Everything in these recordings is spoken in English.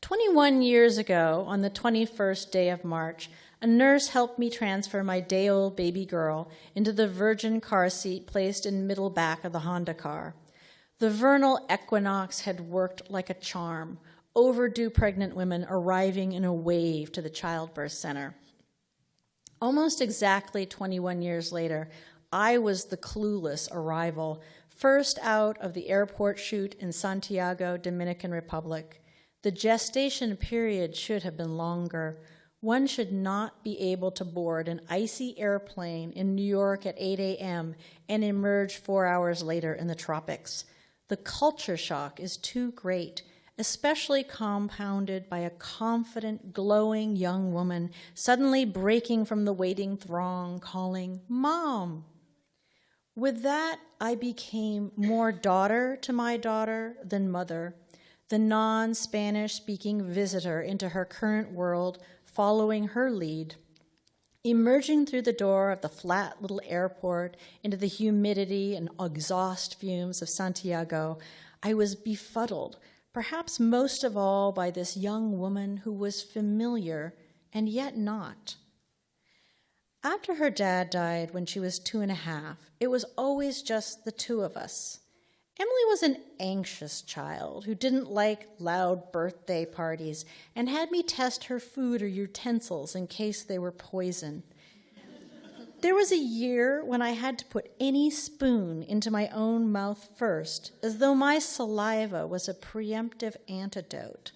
21 years ago, on the 21st day of March, a nurse helped me transfer my day-old baby girl into the Virgin car seat placed in middle back of the Honda car. The vernal equinox had worked like a charm, overdue pregnant women arriving in a wave to the childbirth center. Almost exactly 21 years later, I was the clueless arrival, first out of the airport chute in Santiago, Dominican Republic. The gestation period should have been longer. One should not be able to board an icy airplane in New York at 8 a.m. and emerge 4 hours later in the tropics. The culture shock is too great, especially compounded by a confident, glowing young woman suddenly breaking from the waiting throng, calling, "Mom!" With that, I became more daughter to my daughter than mother, the non-Spanish-speaking visitor into her current world, following her lead. Emerging through the door of the flat little airport into the humidity and exhaust fumes of Santiago, I was befuddled, perhaps most of all by this young woman who was familiar and yet not. After her dad died when she was 2.5, it was always just the two of us. Emily was an anxious child who didn't like loud birthday parties and had me test her food or utensils in case they were poison. There was a year when I had to put any spoon into my own mouth first, as though my saliva was a preemptive antidote.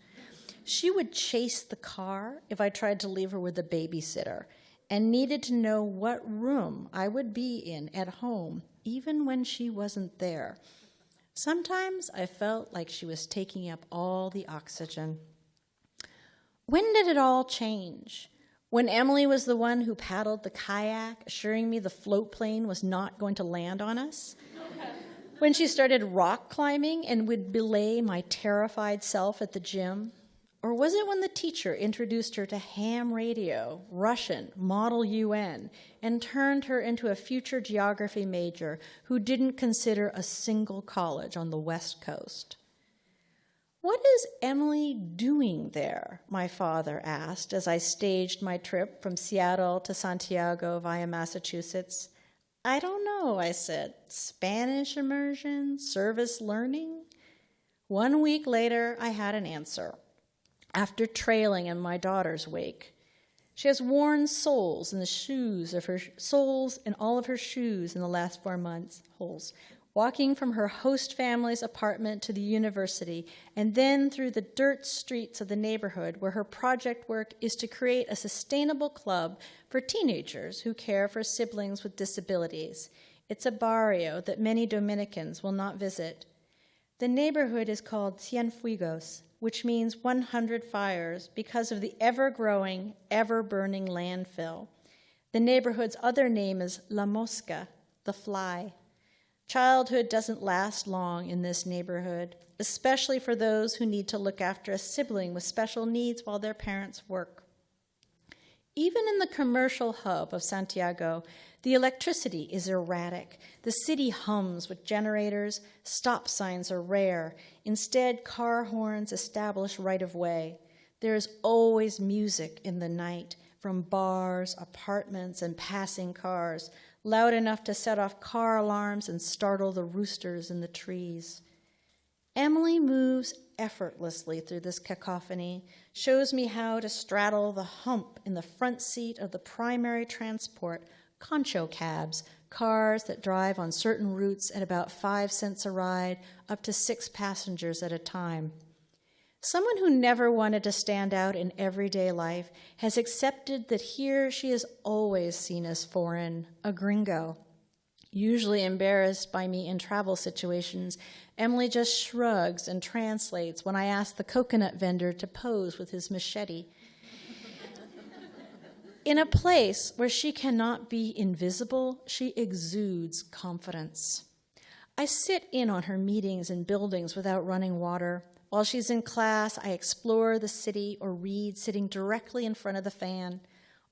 She would chase the car if I tried to leave her with a babysitter, and needed to know what room I would be in at home, even when she wasn't there. Sometimes I felt like she was taking up all the oxygen. When did it all change? When Emily was the one who paddled the kayak, assuring me the float plane was not going to land on us? When she started rock climbing and would belay my terrified self at the gym? Or was it when the teacher introduced her to ham radio, Russian, Model UN, and turned her into a future geography major who didn't consider a single college on the West Coast? "What is Emily doing there?" my father asked as I staged my trip from Seattle to Santiago via Massachusetts. "I don't know," I said. "Spanish immersion, service learning?" 1 week later, I had an answer. After trailing in my daughter's wake, she has worn soles in all of her shoes in the last 4 months, walking from her host family's apartment to the university, and then through the dirt streets of the neighborhood where her project work is to create a sustainable club for teenagers who care for siblings with disabilities. It's a barrio that many Dominicans will not visit. The neighborhood is called Cienfuegos, which means 100 fires because of the ever-growing, ever-burning landfill. The neighborhood's other name is La Mosca, the fly. Childhood doesn't last long in this neighborhood, especially for those who need to look after a sibling with special needs while their parents work. Even in the commercial hub of Santiago, the electricity is erratic. The city hums with generators. Stop signs are rare. Instead, car horns establish right-of-way. There is always music in the night from bars, apartments, and passing cars, loud enough to set off car alarms and startle the roosters in the trees. Emily moves effortlessly through this cacophony, shows me how to straddle the hump in the front seat of the primary transport, concho cabs, cars that drive on certain routes at about 5 cents a ride, up to 6 passengers at a time. Someone who never wanted to stand out in everyday life has accepted that here she is always seen as foreign, a gringo. Usually embarrassed by me in travel situations, Emily just shrugs and translates when I ask the coconut vendor to pose with his machete. In a place where she cannot be invisible, she exudes confidence. I sit in on her meetings in buildings without running water. While she's in class, I explore the city or read sitting directly in front of the fan.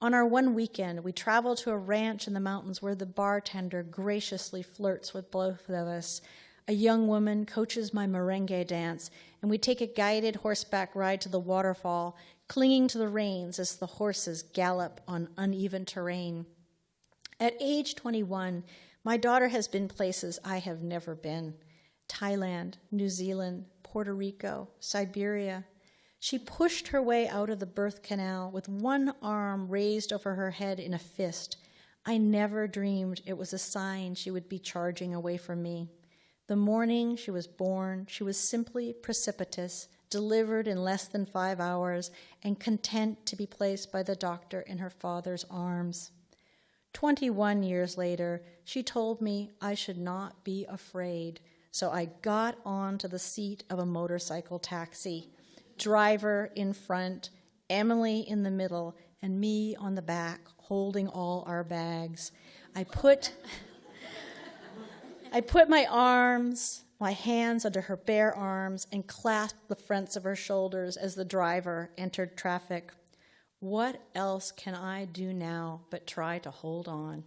On our one weekend, we travel to a ranch in the mountains where the bartender graciously flirts with both of us. A young woman coaches my merengue dance, and we take a guided horseback ride to the waterfall, clinging to the reins as the horses gallop on uneven terrain. At age 21, my daughter has been places I have never been: Thailand, New Zealand, Puerto Rico, Siberia. She pushed her way out of the birth canal with one arm raised over her head in a fist. I never dreamed it was a sign she would be charging away from me. The morning she was born, she was simply precipitous, delivered in less than 5 hours, and content to be placed by the doctor in her father's arms. 21 years later, she told me I should not be afraid, so I got onto the seat of a motorcycle taxi, driver in front, Emily in the middle, and me on the back, holding all our bags. I put my hands under her bare arms and clasped the fronts of her shoulders as the driver entered traffic. What else can I do now but try to hold on?